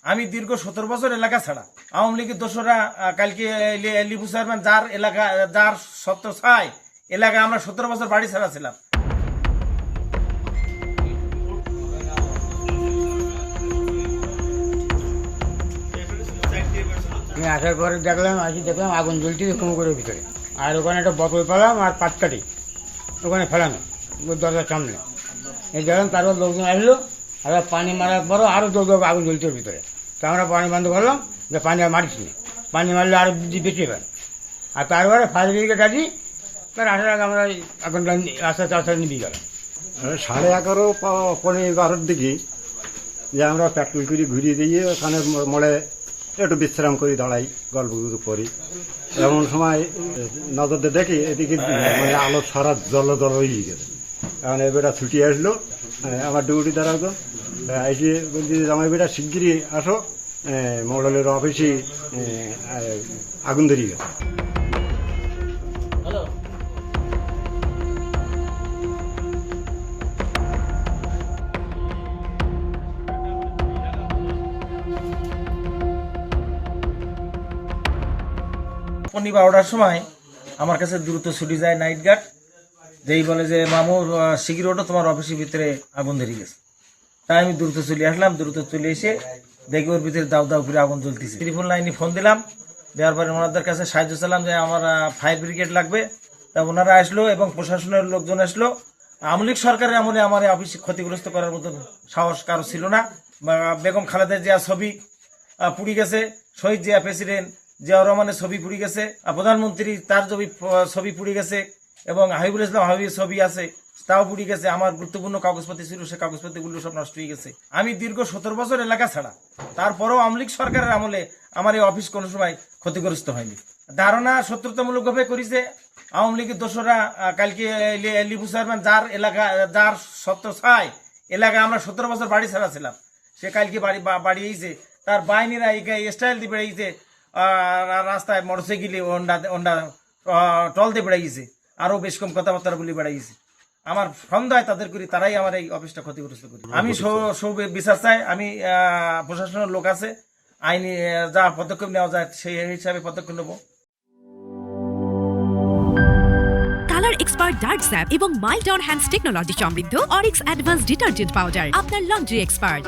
আমি দীর্ঘ 17 বছর এলাকা ছাড়া আওয়ামী লীগের দোসরা কালকে লিপু চেয়ারম্যান যার এলাকা যার সত্য ছাই এলাকায় আমরা 17 বছর বাড়ি ছাড়া ছিলাম। আমি আসার পরে দেখলাম আগুন জ্বলছে কুমোরের ভিতরে, আর ওখানে একটা বোতল পেলাম আর পাটকাঠি ওখানে ফেলানো দরজার সামনে। এই দেখলাম তারপর লোকজন আসলো, আর পানি মারার পরও আরও দৌড় আগুন জ্বলছে ওর ভিতরে। তো আমরা পানি বন্ধ করলাম যে পানি আর মারিস নি, পানি মারলে আরও বেশি হয়। আর তারপরে ফায়ার ব্রিগেড আসি, তার আসার আগে আমরা আগুনটা আস্তে আস্তে নিয়ে গেলাম। 11:30 পনেরো দিকে যে আমরা পেট্রোল করে ঘুরিয়ে দিয়ে ওখানে মোড়ে একটু বিশ্রাম করি, দাঁড়াই, গল্প গুজব করি। এমন সময় নজর দিয়ে দেখি এদিকে মানে আলো সারা জল হয়ে গেছে। কারণ এই বেটা ছুটি আসলো, আমার ডিউটি দ্বারা এসে বলছি আমার বেটা শিগগিরই আসো, মডেলের অফিসে আগুন ধরিয়ে গেছে। পনেরো 12টার সময় আমার কাছে দ্রুত ছুটি যায় নাইট গার্ড, যেই বলে যে মামুর শিগগির ওঠো, তোমার অফিসের ভিতরে আগুন ধরে গেছে। তাই আমি দ্রুত চলে আসলাম। দ্রুত চলে এসে দেখি ওর ভিতরে দাউ দাউ করে আগুন জ্বলতেছে। টেলিফোন লাইনে ফোন দিলাম, দেওয়ার পরে ওনাদের কাছে সাহায্য চাইলাম যে আমার ফায়ার ব্রিগেড লাগবে। তা ওনারা আসলো এবং প্রশাসনের লোকজন আসলো। আওয়ামী লীগ সরকারের আমলে আমার অফিস ক্ষতিগ্রস্ত করার মতো সাহস কারো ছিল না। বেগম খালেদা জিয়া ছবি পুড়ে গেছে, শহীদ জিয়া প্রেসিডেন্ট জিয়াউর রহমানের ছবি পুড়ে গেছে, প্রধানমন্ত্রী তার ছবি পুড়ে গেছে, এবং হাবিবুল ইসলাম হাবিবের ছবি আছে তাও পুড়ে গেছে। আমার গুরুত্বপূর্ণ কাগজপত্র ছিল, সে কাগজপত্রগুলো সব নষ্ট হয়ে গেছে। আমি দীর্ঘ 17 বছর এলাকা ছাড়া, তারপরেও আওয়ামী লীগ সরকারের আমলে আমার এই অফিস কোনো সময় ক্ষতিগ্রস্ত হয়নি। ধারণা শত্রুতামূলকভাবে করেছে আওয়ামী লীগের দোসরা কালকে লিপু চেয়ারম্যান যার এলাকা যার সত্য ছাই এলাকায় আমরা 17 বছর বাড়ি ছাড়া ছিলাম। সে কালকে বাড়িয়েছে, তার বাহিনীরা স্টাইল দিয়ে বেড়াইছে, রাস্তায় মোটরসাইকেলে ওন্ডা টল দিয়ে বেড়াইছে, আরো বেশ কম কথাবার্তা বলে বেড়াইছে। আমার সন্দেহ তাদের করি তারাই আমার এই অফিসটা ক্ষতিগ্রস্ত করি। আমি বিচার চাই। আমি প্রশাসনের লোক আছে, আইনি যা পদক্ষেপ নেওয়া যায় সেই হিসাবে পদক্ষেপ নেব। কালার এক্সপার্ট ডার্ক স্যাপ এবং মাইল্ড অন হ্যান্ডস টেকনোলজি সমৃদ্ধ অরিক্স অ্যাডভান্স ডিটারজেন্ট পাউডার আপনার লন্ড্রি এক্সপার্ট।